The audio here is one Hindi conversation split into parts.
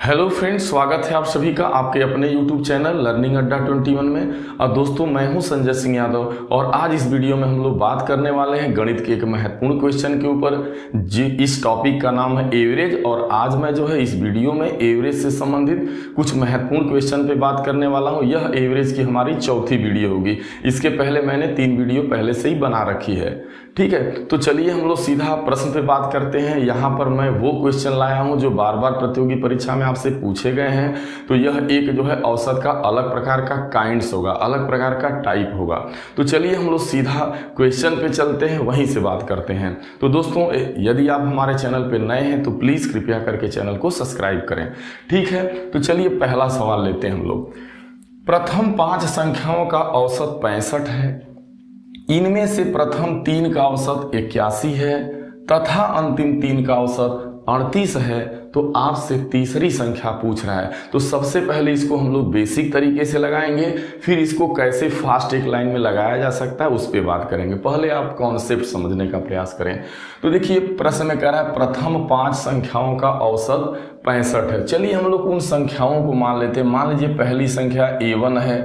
हेलो फ्रेंड्स, स्वागत है आप सभी का आपके अपने यूट्यूब चैनल लर्निंग अड्डा 21 में। और दोस्तों, मैं हूं संजय सिंह यादव और आज इस वीडियो में हम लोग बात करने वाले हैं गणित के एक महत्वपूर्ण क्वेश्चन के ऊपर। जी, इस टॉपिक का नाम है एवरेज। और आज मैं जो है इस वीडियो में एवरेज से संबंधित कुछ महत्वपूर्ण क्वेश्चन पे बात करने वाला हूँ। यह एवरेज की हमारी चौथी वीडियो होगी। इसके पहले मैंने 3 वीडियो पहले से ही बना रखी है। ठीक है, तो चलिए हम लोग सीधा प्रश्न पे बात करते हैं। यहाँ पर मैं वो क्वेश्चन लाया हूँ जो बार बार प्रतियोगी परीक्षा में आपसे पूछे गए हैं। तो यह एक जो है औसत का अलग प्रकार का काइंड्स होगा, अलग प्रकार का टाइप होगा। तो चलिए हम लोग सीधा क्वेश्चन पे चलते हैं, वहीं से बात करते हैं। तो दोस्तों, यदि आप हमारे चैनल पे नए हैं तो प्लीज़ कृपया करके चैनल को सब्सक्राइब करें। ठीक है, तो चलिए पहला सवाल लेते हैं हम लोग। प्रथम 5 संख्याओं का औसत 65 है, इनमें से प्रथम 3 का औसत 81 है तथा अंतिम 3 का औसत 38 है। तो आपसे तीसरी संख्या पूछ रहा है। तो सबसे पहले इसको हम लोग बेसिक तरीके से लगाएंगे, फिर इसको कैसे फास्ट एक लाइन में लगाया जा सकता है उस पर बात करेंगे। पहले आप कॉन्सेप्ट समझने का प्रयास करें। तो देखिए, प्रश्न में कह रहा है प्रथम 5 संख्याओं का औसत 65 है। चलिए हम लोग उन संख्याओं को मान लेते हैं। मान लीजिए पहली संख्या A1 है,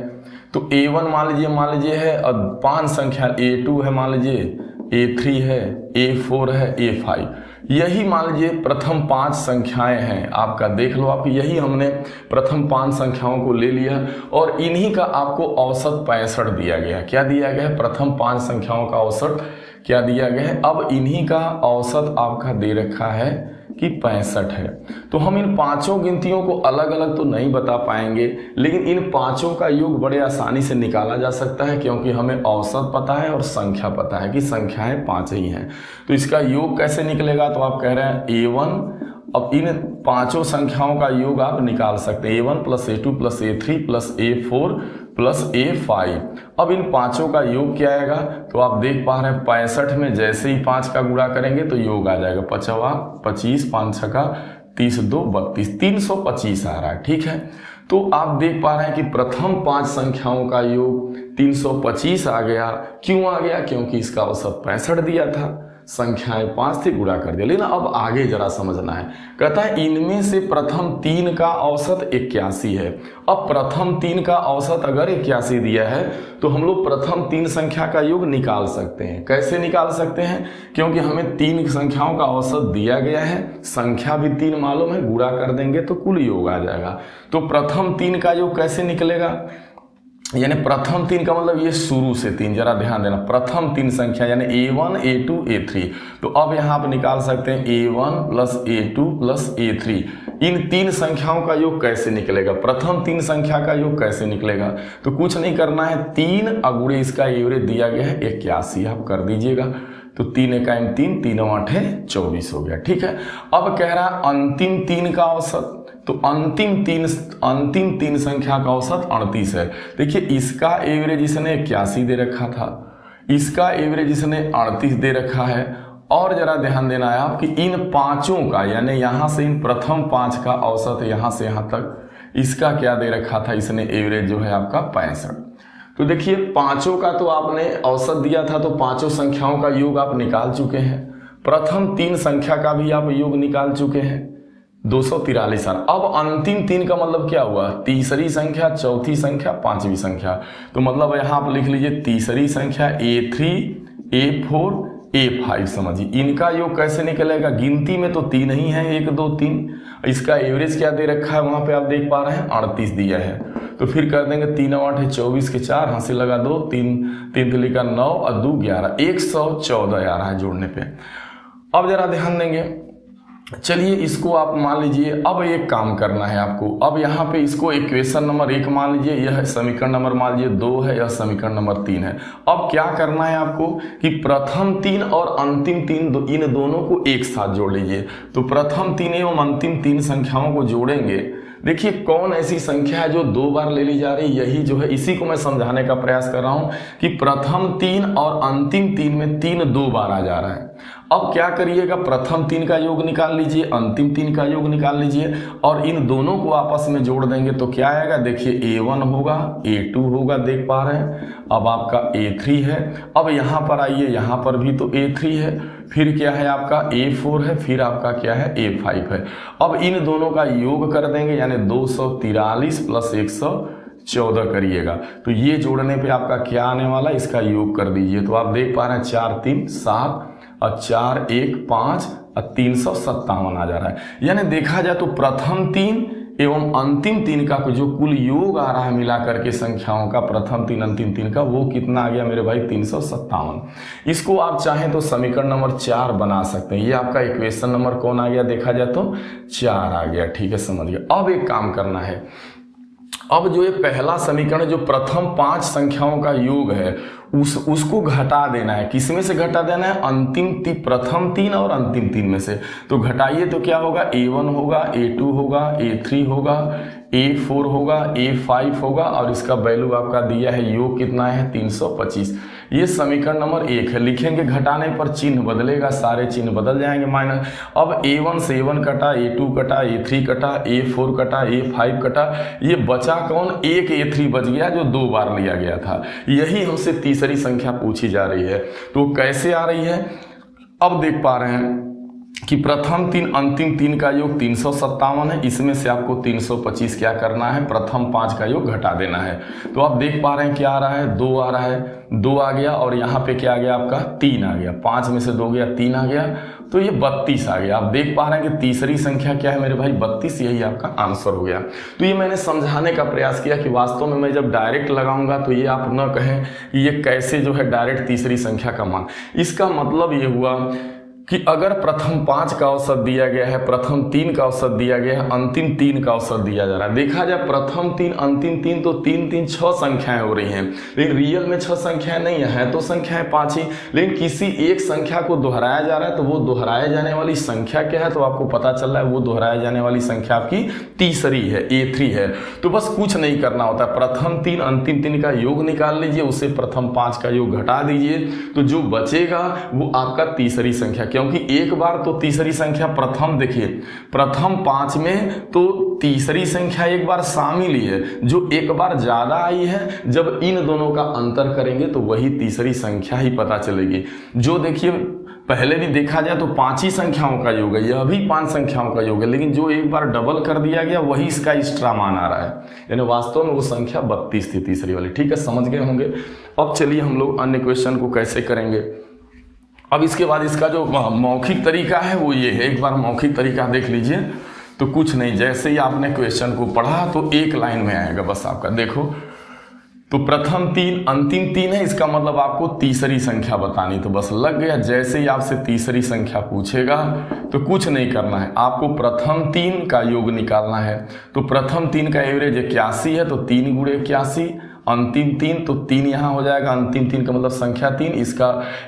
तो A1 मान लीजिए है, और 5 संख्या A2 है, मान लीजिए A3 है, A4 है, A5। यही मान लीजिए प्रथम 5 संख्याएं हैं आपका। देख लो आप, यही हमने प्रथम 5 संख्याओं को ले लिया और इन्हीं का आपको औसत 65 दिया गया। क्या दिया गया है? प्रथम 5 संख्याओं का औसत क्या दिया गया है? अब इन्हीं का औसत आपका दे रखा है कि 65 है। तो हम इन पांचों गिनतियों को अलग अलग तो नहीं बता पाएंगे, लेकिन इन पांचों का योग बड़े आसानी से निकाला जा सकता है, क्योंकि हमें औसत पता है और संख्या पता है कि संख्याएं 5 ही हैं। तो इसका योग कैसे निकलेगा? तो आप कह रहे हैं A1। अब इन पांचों संख्याओं का योग आप निकाल सकते हैं, A1 + A2 + A3 + A4 + A5। अब इन पांचों का योग क्या आएगा? तो आप देख पा रहे हैं 65 में जैसे ही 5 का गुणा करेंगे तो योग आ जाएगा 5 25, 5 6 30 2 32, 325 आ रहा है। ठीक है, तो आप देख पा रहे हैं कि प्रथम 5 संख्याओं का योग 325 आ गया। क्यों आ गया? क्योंकि इसका औसत 65 दिया था, संख्याएं 5 से गुणा कर दिया। लेकिन अब आगे जरा समझना है। कहता है इनमें से प्रथम 3 का औसत 81 है। अब प्रथम 3 का औसत अगर 81 दिया है तो हम लोग प्रथम 3 संख्या का योग निकाल सकते हैं। कैसे निकाल सकते हैं? क्योंकि हमें 3 संख्याओं का औसत दिया गया है, संख्या भी 3 मालूम है, गुणा कर देंगे तो कुल योग आ जाएगा। तो प्रथम 3 का योग कैसे निकलेगा? यानी प्रथम 3 का मतलब ये शुरू से 3, जरा ध्यान देना। प्रथम 3 संख्या यानी A1 A2 A3। तो अब यहाँ आप निकाल सकते हैं A1 + A2 + A3। इन 3 संख्याओं का योग कैसे निकलेगा? प्रथम 3 संख्या का योग कैसे निकलेगा? तो कुछ नहीं करना है, 3 अगुणे इसका एवरेज दिया गया है 81, आप कर दीजिएगा। तो 3 एकाइम 3, 3 8 24 हो गया। ठीक है, अब कह रहा है अंतिम 3 का औसत। तो अंतिम तीन संख्या का औसत 38 है। देखिए, इसका एवरेज इसने 81 दे रखा था, इसका एवरेज इसने 38 दे रखा है। और जरा ध्यान देना है आप कि इन पांचों का, यानी यहां से इन प्रथम 5 का औसत यहां से यहां तक, इसका क्या दे रखा था इसने? एवरेज जो है आपका 65। तो देखिए, पांचों का तो आपने औसत दिया था, तो पांचों संख्याओं का योग आप निकाल चुके हैं। प्रथम 3 संख्या का भी आप योग निकाल चुके हैं, 243 आना। अब अंतिम 3 का मतलब क्या हुआ? तीसरी संख्या, चौथी संख्या, 5वीं संख्या। तो मतलब यहां आप लिख लीजिए तीसरी संख्या A3 A4 A5। समझिए इनका योग कैसे निकलेगा? गिनती में तो 3 ही है, 1 2 3। इसका एवरेज क्या दे रखा है वहां पे आप देख पा रहे हैं, 38 दिया है। तो फिर कर देंगे 3 8 24 के 4, हाथ से लगा 2, 3 लिखा 9 और 2 11, 114 आ रहा है जोड़ने पे। अब जरा ध्यान देंगे, चलिए इसको आप मान लीजिए। अब एक काम करना है आपको। अब यहाँ पे इसको इक्वेशन नंबर 1 मान लीजिए, यह समीकरण नंबर मान लीजिए 2 है, यह समीकरण नंबर 3 है। अब क्या करना है आपको कि प्रथम 3 और अंतिम 3 इन दोनों को एक साथ जोड़ लीजिए। तो प्रथम 3 एवं अंतिम 3 संख्याओं को जोड़ेंगे। देखिए, कौन ऐसी संख्या है जो 2 बार ले ली जा रही? यही जो है, इसी को मैं समझाने का प्रयास कर रहा हूं कि प्रथम 3 और अंतिम 3 में 3 2 बार आ जा रहा है। अब क्या करिएगा? प्रथम 3 का योग निकाल लीजिए, अंतिम 3 का योग निकाल लीजिए और इन दोनों को आपस में जोड़ देंगे तो क्या आएगा? देखिए, A1 होगा, A2 होगा, देख पा रहे हैं। अब आपका A3 है। अब यहां पर आइए, यहां पर भी तो A3 है। फिर क्या है आपका A4 है, फिर आपका क्या है A5 है। अब इन दोनों का योग कर देंगे, यानी 243 प्लस 114 करिएगा, तो ये जोड़ने पे आपका क्या आने वाला है, इसका योग कर दीजिए। तो आप देख पा रहे हैं 4 3 7 और 4 1 5 और 357 आ जा रहा है। यानी देखा जाए तो प्रथम 3 एवं अंतिम 3 का जो कुल योग आ रहा है मिला करके संख्याओं का, प्रथम 3 अंतिम 3 का, वो कितना आ गया मेरे भाई, 357। इसको आप चाहें तो समीकरण नंबर 4 बना सकते हैं। ये आपका इक्वेशन नंबर कौन आ गया, देखा जाए तो 4 आ गया। ठीक है, समझिए। अब एक काम करना है, अब जो ये पहला समीकरण जो प्रथम 5 संख्याओं का योग है उसको घटा देना है। किसमें से घटा देना है, प्रथम 3 और अंतिम 3 में से। तो घटाइए तो क्या होगा, A1 होगा, A2 होगा, A3 होगा, A4 होगा, A5 होगा, और इसका वैल्यू आपका दिया है, योग कितना है 325। ये समीकरण नंबर 1 है। लिखेंगे, घटाने पर चिन्ह बदलेगा, सारे चिन्ह बदल जाएंगे माइनस। अब A1 से A1 कटा, A2 कटा, A3 कटा, A4 कटा, A5 कटा, ये बचा कौन, एक A3 बच गया जो 2 बार लिया गया था। यही हमसे तीसरी संख्या पूछी जा रही है। तो कैसे आ रही है, अब देख पा रहे हैं कि प्रथम 3 अंतिम 3 का योग 357 है। इसमें से आपको 325 क्या करना है, प्रथम 5 का योग घटा देना है। तो आप देख पा रहे हैं क्या आ रहा है, 2 आ रहा है, 2 आ गया, और यहाँ पे क्या आ गया आपका 3 आ गया, 5 में से 2 गया, 3 आ गया, तो ये 32 आ गया। आप देख पा रहे हैं कि तीसरी संख्या क्या है मेरे भाई, 32, यही आपका आंसर हो गया। तो ये मैंने समझाने का प्रयास किया कि वास्तव में मैं जब डायरेक्ट लगाऊंगा तो ये आप न कहें कि ये कैसे जो है डायरेक्ट तीसरी संख्या का मान। इसका मतलब ये हुआ कि अगर प्रथम 5 का औसत दिया गया है, प्रथम 3 का औसत दिया गया है, अंतिम 3 का औसत दिया जा रहा है। देखा जाए प्रथम 3 अंतिम 3 तो 3 3 6 संख्याएं हो रही हैं, लेकिन रियल में 6 संख्याएं नहीं है, तो संख्याएं 5 ही। लेकिन किसी एक संख्या को दोहराया जा रहा है, तो वो दोहराए जाने वाली संख्या क्या है, तो आपको पता चल रहा है वो दोहराए जाने वाली संख्या आपकी तीसरी है, A3 है। तो बस कुछ नहीं करना होता, प्रथम 3 अंतिम 3 का योग निकाल लीजिए, उसे प्रथम 5 का योग घटा दीजिए, तो जो बचेगा वो आपका तीसरी संख्या। क्योंकि एक बार तो तीसरी संख्या प्रथम, देखिए प्रथम 5 में तो तीसरी संख्या एक बार शामिल ही है, जो एक बार ज्यादा आई है। जब इन दोनों का अंतर करेंगे तो वही तीसरी संख्या ही पता चलेगी। जो देखिए पहले भी देखा जाए तो 5 ही संख्याओं का योग है, यह भी 5 संख्याओं का योग है, लेकिन जो एक बार डबल कर दिया गया वही इसका एक्स्ट्रा मान आ रहा है, यानी वास्तव में वो संख्या 32 थी तीसरी वाली। ठीक है, समझ गए होंगे। अब चलिए हम लोग अन्य क्वेश्चन को कैसे करेंगे। अब इसके बाद इसका जो मौखिक तरीका है वो ये है, एक बार मौखिक तरीका देख लीजिए। तो कुछ नहीं, जैसे ही आपने क्वेश्चन को पढ़ा तो एक लाइन में आएगा बस आपका, देखो तो प्रथम 3 अंतिम 3 है, इसका मतलब आपको तीसरी संख्या बतानी, तो बस लग गया। जैसे ही आपसे तीसरी संख्या पूछेगा तो कुछ नहीं करना है, आपको प्रथम 3 का योग निकालना है। तो प्रथम 3 का एवरेज 81 है, तो 3 गुणे 81, अंतिम 3 तो 3 यहाँ हो जाएगा, अंतिम 3 का मतलब संख्या 3, इसका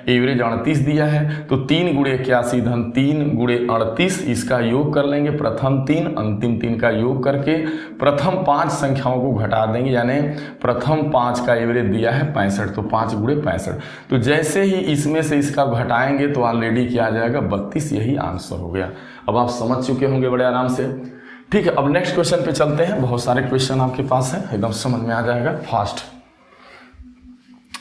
एवरेज 38 दिया है, तो 3 गुणे 81 धन 3 गुणे 38, इसका योग कर लेंगे। प्रथम 3 अंतिम 3 का योग करके प्रथम 5 संख्याओं को घटा देंगे, यानी प्रथम 5 का एवरेज दिया है 65, तो 5 गुणे 65। तो जैसे ही इसमें से इसका घटाएंगे तो ऑलरेडी क्या आ जाएगा 32, यही आंसर हो गया। अब आप समझ चुके होंगे बड़े आराम से। ठीक है, अब नेक्स्ट क्वेश्चन पे चलते हैं। बहुत सारे क्वेश्चन आपके पास है, एकदम समझ में आ जाएगा फास्ट।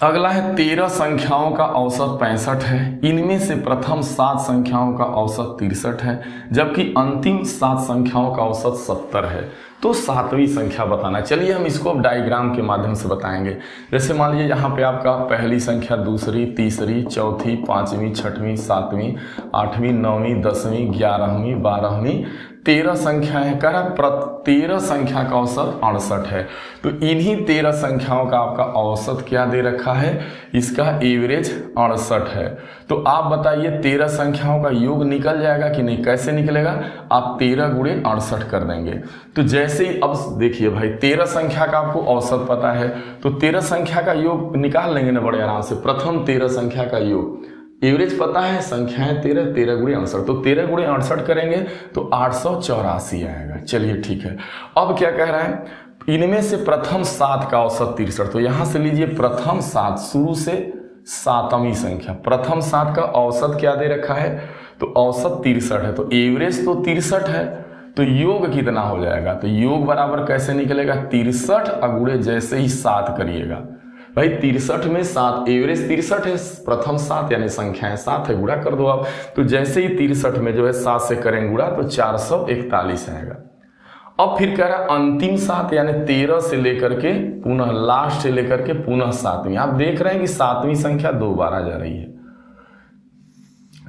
अगला है 13 संख्याओं का औसत 65 है, इनमें से प्रथम 7 संख्याओं का औसत 63 है, जबकि अंतिम 7 संख्याओं का औसत 70 है। तो 7वीं संख्या बताना है। चलिए हम इसको अब डायग्राम के माध्यम से बताएंगे। जैसे मान लीजिए यहाँ पे आपका पहली संख्या, दूसरी, तीसरी, चौथी, 5वीं, 6वीं, 7वीं, 8वीं, 9वीं, 10वीं, 11वीं, 12वीं, 13 संख्याएं कर 13 संख्या का औसत 68 है। तो इन्हीं 13 संख्याओं का आपका औसत क्या दे रखा है, इसका एवरेज 68 है। तो आप बताइए 13 संख्याओं का योग निकल जाएगा कि नहीं, कैसे निकलेगा, आप 13 गुणे 68 कर देंगे। तो जैसे ही अब देखिए भाई 13 संख्या का आपको औसत पता है, तो 13 संख्या का योग निकाल लेंगे ना बड़े आराम से। प्रथम 13 संख्या का योग, एवरेज पता है, संख्याएं 13, 13 गुणे 68, तो 13 गुणे 68 करेंगे तो 884 आएगा। चलिए ठीक है। अब क्या कह रहा है, इनमें से प्रथम 7 का औसत 63, तो यहां से लीजिए प्रथम 7, शुरू से 7वीं संख्या, प्रथम 7 का औसत क्या दे रखा है, तो औसत 63 है, तो एवरेज तो 63 है, तो योग कितना हो जाएगा, तो योग बराबर कैसे निकलेगा, 63 गुणे जैसे ही 7 करिएगा भाई 63 में 7, एवरेज 63 है, प्रथम 7 यानी संख्याएं 7 है, गुणा कर दो आप। तो जैसे ही 63 में जो है 7 से करें गुणा तो 441 आएगा। अब फिर कह रहा है अंतिम 7 यानी 13 से लेकर के पुनः लास्ट से लेकर के पुनः 7वीं। आप देख रहे हैं कि 7वीं संख्या 2 बार आ जा रही है,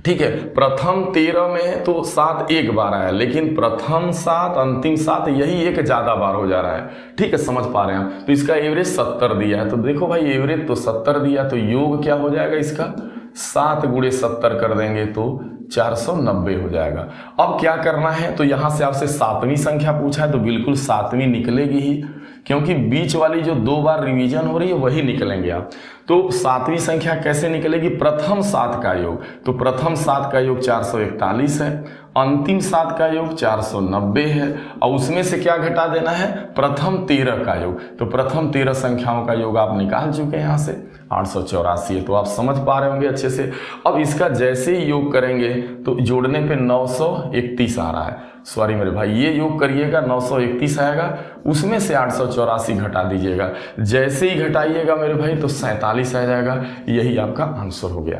ठीक है। प्रथम 13 में तो 7 एक बार आया, लेकिन प्रथम 7 अंतिम 7 यही एक ज्यादा बार हो जा रहा है, ठीक है, समझ पा रहे हैं आप। तो इसका एवरेज 70 दिया है, तो देखो भाई एवरेज तो 70 दिया, तो योग क्या हो जाएगा इसका 7 गुणे 70 कर देंगे तो 490 हो जाएगा। अब क्या करना है, तो यहां से आपसे 7वीं संख्या पूछा है तो बिल्कुल 7वीं निकलेगी ही, क्योंकि बीच वाली जो 2 बार रिवीजन हो रही है वही निकलेंगे आप। तो 7वीं संख्या कैसे निकलेगी, प्रथम 7 का योग, तो प्रथम 7 का योग 441 है, अंतिम 7 का योग 490 है, और उसमें से क्या घटा देना है, प्रथम 13 का योग। तो प्रथम 13 संख्याओं का योग आप निकाल चुके हैं, यहाँ से 884 है, तो आप समझ पा रहे होंगे अच्छे से। अब इसका जैसे ही योग करेंगे तो जोड़ने पे 931 आ रहा है, सॉरी मेरे भाई, ये योग करिएगा 931 आएगा, उसमें से 884 घटा दीजिएगा, जैसे ही घटाइएगा मेरे भाई तो 47 आ जाएगा। यही आपका आंसर हो गया।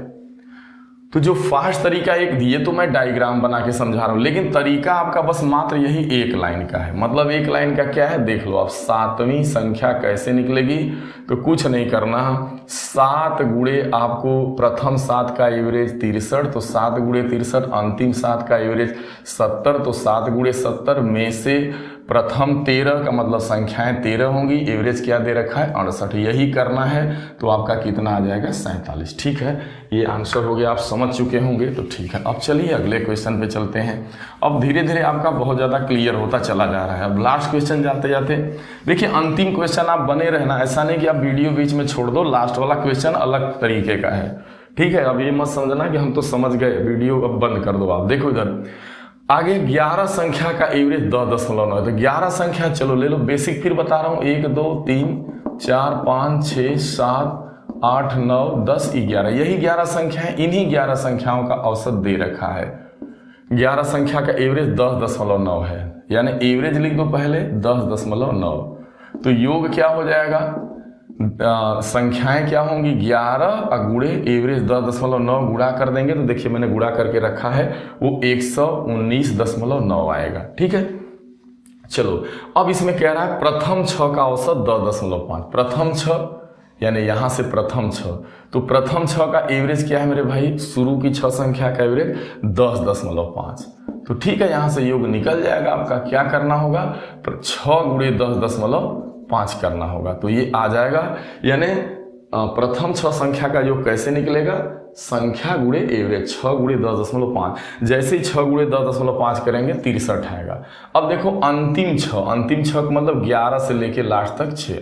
तो जो फास्ट तरीका एक दिए तो मैं डायग्राम बना के समझा रहा हूं, लेकिन तरीका आपका बस मात्र यही एक लाइन का है। मतलब एक लाइन का क्या है, देख लो आप 7वीं संख्या कैसे निकलेगी। तो कुछ नहीं करना, 7 गुणे आपको प्रथम 7 का एवरेज 63, तो 7 गुणे 63, अंतिम 7 का एवरेज 70, तो 7 गुणे 70 में से प्रथम 13 का मतलब संख्याएं 13 होंगी, एवरेज क्या दे रखा है 68, यही करना है। तो आपका कितना आ जाएगा 47, ठीक है। ये आंसर हो गया, आप समझ चुके होंगे, तो ठीक है। अब चलिए अगले क्वेश्चन पे चलते हैं। अब धीरे धीरे आपका बहुत ज़्यादा क्लियर होता चला जा रहा है। अब लास्ट क्वेश्चन जाते जाते देखिए, अंतिम क्वेश्चन आप बने रहना, ऐसा नहीं कि आप वीडियो बीच में छोड़ दो, लास्ट वाला क्वेश्चन अलग तरीके का है, ठीक है। अब ये मत समझना कि हम तो समझ गए, वीडियो अब बंद कर दो आप। देखो इधर आगे 11 संख्या का एवरेज 10.9 है, तो 11 संख्या चलो ले लो, बेसिक फिर बता रहा हूँ, 1 2 3 4 5 6 7 8 9 10 11, यही 11 संख्या है। इन्हीं 11 संख्याओं का औसत दे रखा है। 11 संख्या का एवरेज 10.9 है, यानी एवरेज लिख दो पहले 10.9, तो योग क्या हो जाएगा, संख्याएं क्या होंगी 11 गुणे एवरेज 10.9 गुणा कर देंगे, तो देखिए मैंने गुणा करके रखा है, वो 119.9 आएगा, ठीक है। चलो अब इसमें कह रहा है प्रथम 6 का औसत 10.5, प्रथम 6 यानी यहां से प्रथम 6, तो प्रथम 6 का एवरेज क्या है मेरे भाई, शुरू की 6 संख्या का एवरेज 10.5, तो ठीक है, यहां से योग निकल जाएगा आपका। क्या करना होगा, 6 गुणे 10.5 करना होगा, तो ये आ जाएगा। यानी प्रथम 6 संख्या का योग कैसे निकलेगा, संख्या गुणे एवरेज 6 गुणे 10.5, जैसे ही 6 गुणे 10.5 करेंगे 63 आएगा। अब देखो अंतिम 6, अंतिम 6 का मतलब 11 से लेके लास्ट तक 6,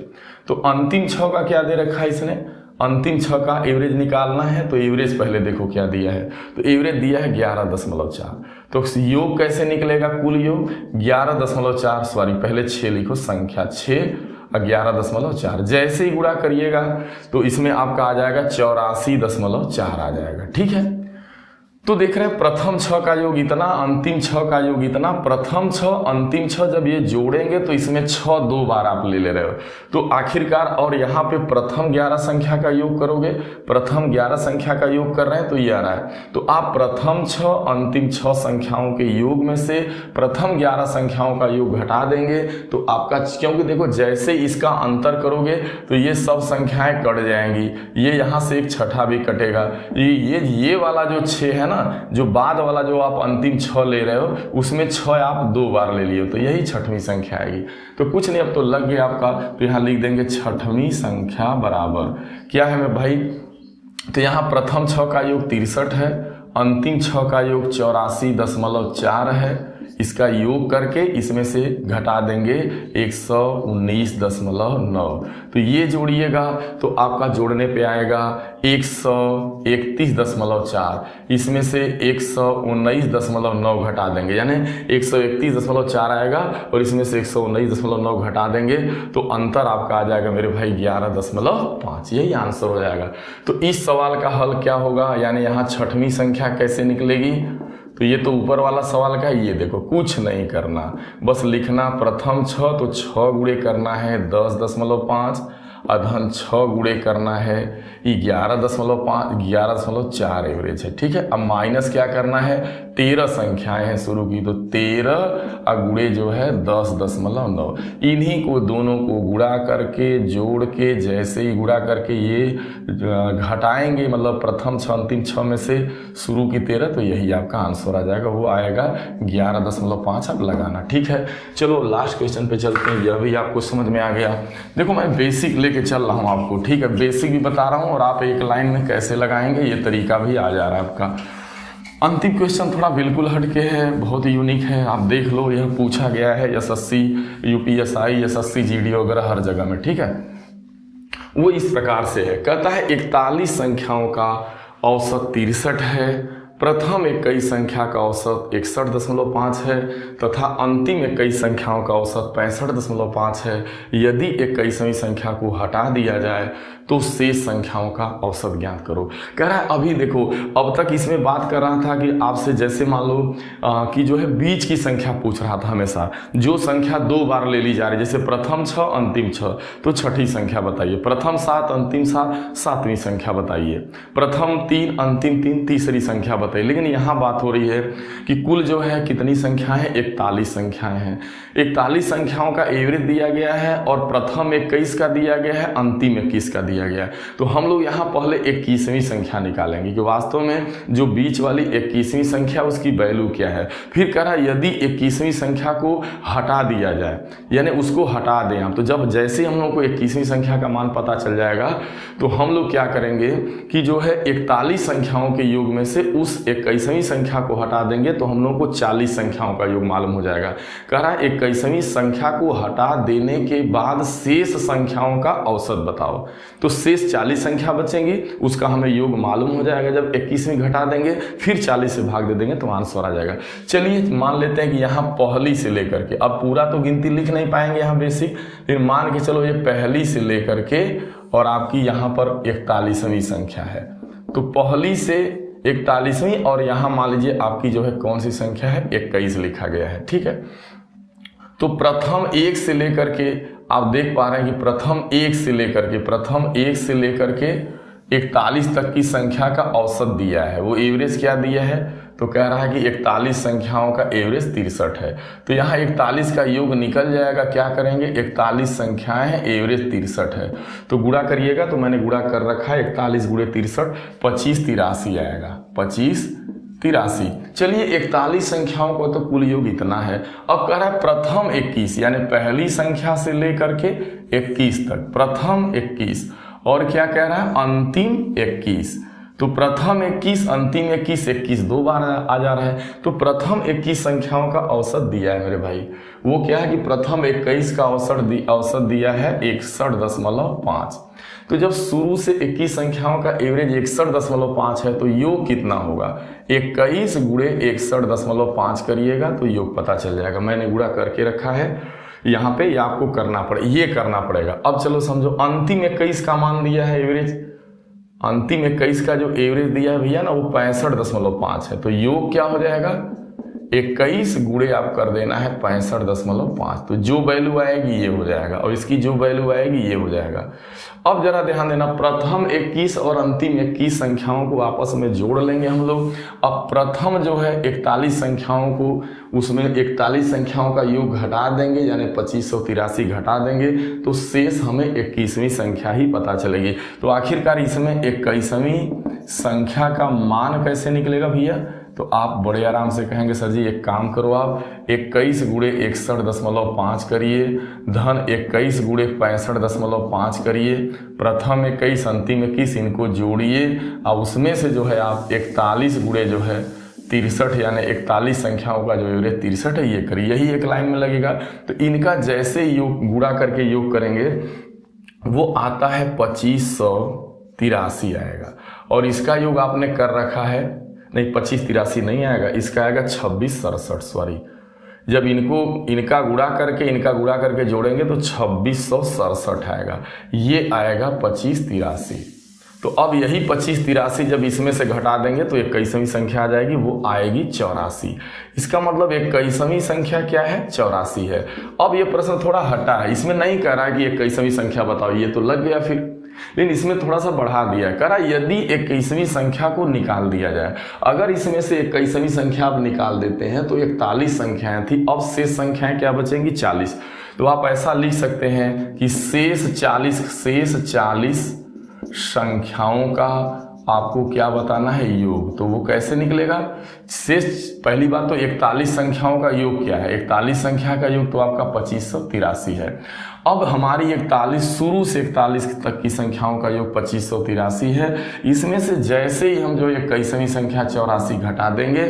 तो अंतिम 6 का क्या दे रखा है इसने, अंतिम 6 का एवरेज निकालना है, तो एवरेज पहले देखो क्या दिया है, तो एवरेज दिया है 11.4, तो योग कैसे निकलेगा, कुल योग 11.4, सॉरी पहले 6 लिखो, संख्या 6 और 11.4, जैसे ही गुणा करिएगा तो इसमें आपका आ जाएगा 84.4 आ जाएगा, ठीक है। तो देख रहे हैं प्रथम 6 का योग इतना, अंतिम 6 का योग इतना, प्रथम 6 अंतिम 6 जब ये जोड़ेंगे तो इसमें 6 2 बार आप ले रहे हो, तो आखिरकार, और यहाँ पे प्रथम 11 संख्या का योग करोगे, प्रथम 11 संख्या का योग कर रहे हैं तो ये आ रहा है, तो आप प्रथम 6 अंतिम 6 संख्याओं के योग में से प्रथम 11 संख्याओं का योग घटा देंगे, तो आपका, क्योंकि देखो जैसे इसका अंतर करोगे तो ये सब संख्याएं कट जाएंगी, ये यहाँ से एक छठा भी कटेगा, ये वाला जो 6 है ना, जो बाद वाला जो आप अंतिम 6 ले रहे हो उसमें 6 आप 2 बार ले लिए, तो यही छठवीं संख्या आएगी। तो कुछ नहीं, अब तो लग गया आपका, तो यहाँ लिख देंगे छठवीं संख्या बराबर क्या है मेरे भाई, तो यहाँ प्रथम 6 का योग 63 है, अंतिम 6 का योग 84.4 है, इसका योग करके इसमें से घटा देंगे 119.9, तो ये जोड़िएगा तो आपका जोड़ने पे आएगा 131.4, इसमें से 119.9 घटा देंगे, यानी 131.4 आएगा और इसमें से 119.9 घटा देंगे, तो अंतर आपका आ जाएगा मेरे भाई 11.5, यही आंसर हो जाएगा। तो इस सवाल का हल क्या होगा, यानी यहाँ छठवीं संख्या कैसे निकलेगी, तो ये तो ऊपर वाला सवाल का, ये देखो कुछ नहीं करना, बस लिखना प्रथम 6, तो 6 गुणे करना है 10.5, अधन 6 गुणे करना है 11.5 11.4 एवरेज है। ठीक है, अब माइनस क्या करना है, 13 संख्याएं हैं शुरू की, तो 13 गुणे जो है 10.9। इन्हीं को दोनों को गुणा करके जोड़ के जैसे ही गुणा करके ये घटाएंगे, मतलब प्रथम 6 अंतिम 6 में से शुरू की 13, तो यही आपका आंसर आ जाएगा, वो आएगा 11.5 आप लगाना। ठीक है, चलो लास्ट क्वेश्चन पे चलते हैं। यह भी आपको समझ में आ गया। देखो मैं बेसिक लेके चल रहा हूँ आपको, ठीक है, बेसिक भी बता रहा हूँ और आप एक लाइन में कैसे लगाएंगे ये तरीका भी आ जा रहा है आपका। अंतिम क्वेश्चन थोड़ा बिल्कुल हटके है, बहुत यूनिक है, आप देख लो। यह पूछा गया है SSC UPSI SSC GD वगैरह हर जगह में। ठीक है, वो इस प्रकार से है, कहता है 41 संख्याओं का औसत 63 है, प्रथम 21 संख्या का औसत 61.5 है तथा अंतिम 21 संख्याओं का औसत 65.5 है। यदि 21वीं संख्या को हटा दिया जाए तो शेष संख्याओं का औसत ज्ञात करो। कह रहा है अभी देखो, अब तक इसमें बात कर रहा था कि आपसे जैसे मान लो कि जो है बीच की संख्या पूछ रहा था हमेशा, जो संख्या 2 बार ले ली जा रही है, जैसे प्रथम 6 अंतिम 6, तो छठी संख्या बताइए, प्रथम 7 अंतिम 7 सातवीं संख्या बताइए, प्रथम 3 अंतिम 3 तीसरी संख्या बताइए। लेकिन यहाँ बात हो रही है कि कुल जो है कितनी संख्याएं हैं, 41 संख्याएं हैं। 41 संख्याओं का एवरेज दिया गया है और प्रथम 21 का दिया गया है, अंतिम 21 का दिया गया है। तो हम लोग यहाँ पहले 21वीं संख्या निकालेंगे कि वास्तव में जो बीच वाली 21वीं संख्या उसकी वैल्यू क्या है। फिर कह रहा यदि 21वीं संख्या को हटा दिया जाए, यानी उसको हटा दें हम, तो जब जैसे हम लोग को 21वीं संख्या का मान पता चल जाएगा तो हम लोग क्या करेंगे कि जो है 41 संख्याओं के योग में से उस 21वीं संख्या को हटा देंगे तो हम लोग को 40 संख्याओं का योग मालूम हो जाएगा। कह रहा है 21वीं संख्या को हटा देने के बाद शेष संख्याओं का औसत बताओ। तो शेष 40 संख्या बचेंगी, उसका हमें योग मालूम हो जाएगा। जब 21वीं घटा देंगे फिर 40 से भाग दे देंगे तो आंसर आ जाएगा। चलिए मान लेते हैं कि यहाँ पहली से लेकर के, अब पूरा तो गिनती लिख नहीं पाएंगे यहाँ बेसिक, फिर मान के चलो ये पहली से लेकर के और आपकी यहाँ पर 41वीं संख्या है, तो पहली से 41वीं और यहाँ मान लीजिए आपकी जो है कौन सी संख्या है, 21 लिखा गया है। ठीक है, तो प्रथम 1 से लेकर के आप देख पा रहे हैं कि प्रथम 1 से लेकर के 41 तक की संख्या का औसत दिया है। वो एवरेज क्या दिया है, तो कह रहा है कि 41 संख्याओं का एवरेज 63 है। तो यहाँ 41 का योग निकल जाएगा, क्या करेंगे, 41 संख्याएं हैं, एवरेज 63 है, तो गुणा करिएगा। तो मैंने गुणा कर रखा है, 41 गुणे 63 25 83 आएगा, 25 83। चलिए 41 संख्याओं को तो कुल योग इतना है। अब कह रहा है प्रथम 21, यानी पहली संख्या से लेकर के 21 तक, प्रथम 21 और क्या कह रहा है, अंतिम 21। तो प्रथम 21 अंतिम 21, 21 दो बार आ जा रहा है, तो प्रथम 21 संख्याओं का औसत दिया है मेरे भाई। वो क्या है कि प्रथम 21 का औसत दिया है 61.5। तो जब शुरू से 21 संख्याओं का एवरेज 61.5 है तो योग कितना होगा, 21 गुणे 61.5 करिएगा तो योग पता चल जाएगा। मैंने गुणा करके रखा है यहाँ पे, ये आपको करना पड़ेगा। अब चलो समझो, अंतिम 21 का मान दिया है एवरेज, अंतिम 21 का जो एवरेज दिया है भैया ना वो 65.5 है, तो योग क्या हो जाएगा, 21 गुणे आप कर देना है 65.5, तो जो वैल्यू आएगी ये हो जाएगा और इसकी जो वैल्यू आएगी ये हो जाएगा। अब जरा ध्यान देना, प्रथम 21 और अंतिम 21 संख्याओं को आपस में जोड़ लेंगे हम लोग। अब प्रथम जो है 41 संख्याओं को, उसमें 41 संख्याओं का योग घटा देंगे, यानी 2583 घटा देंगे, तो शेष हमें 21वीं संख्या ही पता चलेगी। तो आखिरकार इसमें 21वीं संख्या का मान कैसे निकलेगा भैया, तो आप बड़े आराम से कहेंगे सर जी एक काम करो, आप 21 गुणे 61.5 करिए, धन 21 गुणे 65.5 करिए, प्रथम 21 अंतिम 21 इनको जोड़िए और उसमें से जो है आप 41 गुणे जो है 63, यानी 41 संख्याओं का जो एवरेज 63 है ये करिए, यही एक लाइन में लगेगा। तो इनका जैसे योग गुणा करके योग करेंगे वो आता है 2583 आएगा, और इसका योग आपने कर रखा है, नहीं 2583 नहीं आएगा, इसका आएगा 2667, सॉरी। जब इनका गुणा करके जोड़ेंगे तो 2667 आएगा, ये आएगा 2583। तो अब यही 25 83 जब इसमें से घटा देंगे तो 21वीं संख्या आ जाएगी, वो आएगी 84। इसका मतलब 21वीं संख्या क्या है, 84 है। अब ये प्रश्न थोड़ा हटा है, इसमें नहीं कह रहा है कि 21वीं संख्या बताओ, ये तो लग गया फिर, लेकिन इसमें थोड़ा सा बढ़ा दिया, कह रहा यदि 21वीं संख्या को निकाल दिया जाए। अगर इसमें से 21वीं संख्या आप निकाल देते हैं तो 41 संख्याएं थी, अब शेष संख्याएं क्या बचेंगी, 40। तो आप ऐसा लिख सकते हैं कि शेष 40 संख्याओं का आपको क्या बताना है, योग। तो वो कैसे निकलेगा, शेष, पहली बात तो 41 संख्याओं का योग क्या है, 41 संख्या का योग तो आपका 2583 है। अब हमारी 41 शुरू से 41 तक की संख्याओं का योग 2583 है। इसमें से जैसे ही हम जो 21वीं संख्या 84 घटा देंगे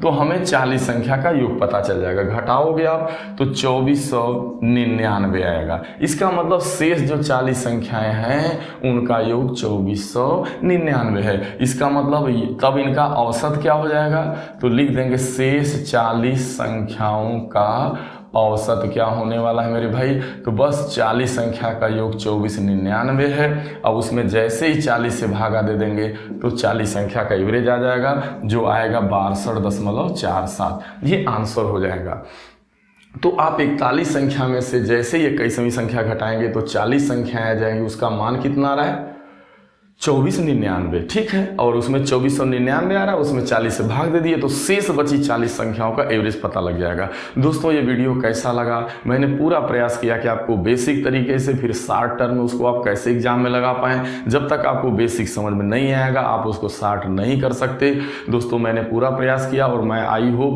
तो हमें 40 संख्या का योग पता चल जाएगा। घटाओगे आप तो 2499 आएगा। इसका मतलब शेष जो 40 संख्याएं हैं उनका योग 2499 है। इसका मतलब तब इनका औसत क्या हो जाएगा, तो लिख देंगे शेष 40 संख्याओं का औसत क्या होने वाला है मेरे भाई, तो बस 40 संख्या का योग 2499 है। अब उसमें जैसे ही 40 से भागा दे देंगे तो 40 संख्या का एवरेज आ जाएगा, जो आएगा 62.47। ये आंसर हो जाएगा। तो आप 41 संख्या में से जैसे ही 21वीं संख्या घटाएंगे तो 40 संख्याएं आ जाएंगी, उसका मान कितना आ रहा है, 2499, ठीक है। और उसमें 2499 आ रहा है, उसमें 40 से भाग दे दिए तो शेष बची 40 संख्याओं का एवरेज पता लग जाएगा। दोस्तों ये वीडियो कैसा लगा, मैंने पूरा प्रयास किया कि आपको बेसिक तरीके से, फिर शॉर्ट टर्म में उसको आप कैसे एग्जाम में लगा पाएँ। जब तक आपको बेसिक समझ में नहीं आएगा आप उसको शॉर्ट नहीं कर सकते। दोस्तों मैंने पूरा प्रयास किया और मैं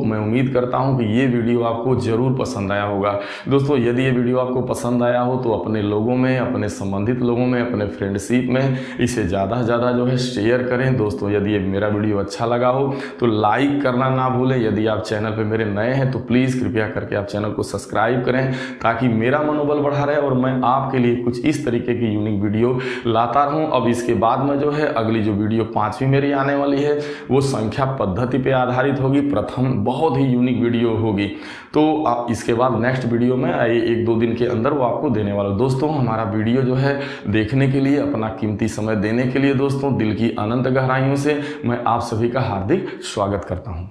मैं उम्मीद करता हूँ कि ये वीडियो आपको ज़रूर पसंद आया होगा। दोस्तों यदि ये वीडियो आपको पसंद आया हो तो अपने लोगों में, अपने संबंधित लोगों में, अपने फ्रेंडशिप में इसे ज़्यादा से ज़्यादा जो है शेयर करें। दोस्तों यदि ये मेरा वीडियो अच्छा लगा हो तो लाइक करना ना भूलें। यदि आप चैनल पे मेरे नए हैं तो प्लीज़ कृपया करके आप चैनल को सब्सक्राइब करें, ताकि मेरा मनोबल बढ़ा रहे और मैं आपके लिए कुछ इस तरीके की यूनिक वीडियो लाता रहूं। अब इसके बाद में जो है अगली जो वीडियो 5वीं मेरी आने वाली है वो संख्या पद्धति पर आधारित होगी। प्रथम बहुत ही यूनिक वीडियो होगी, तो आप इसके बाद नेक्स्ट वीडियो में 1-2 दिन के अंदर वो आपको देने वाला। दोस्तों हमारा वीडियो जो है देखने के लिए, अपना कीमती समय देने के लिए दोस्तों दिल की अनंत गहराइयों से मैं आप सभी का हार्दिक स्वागत करता हूं।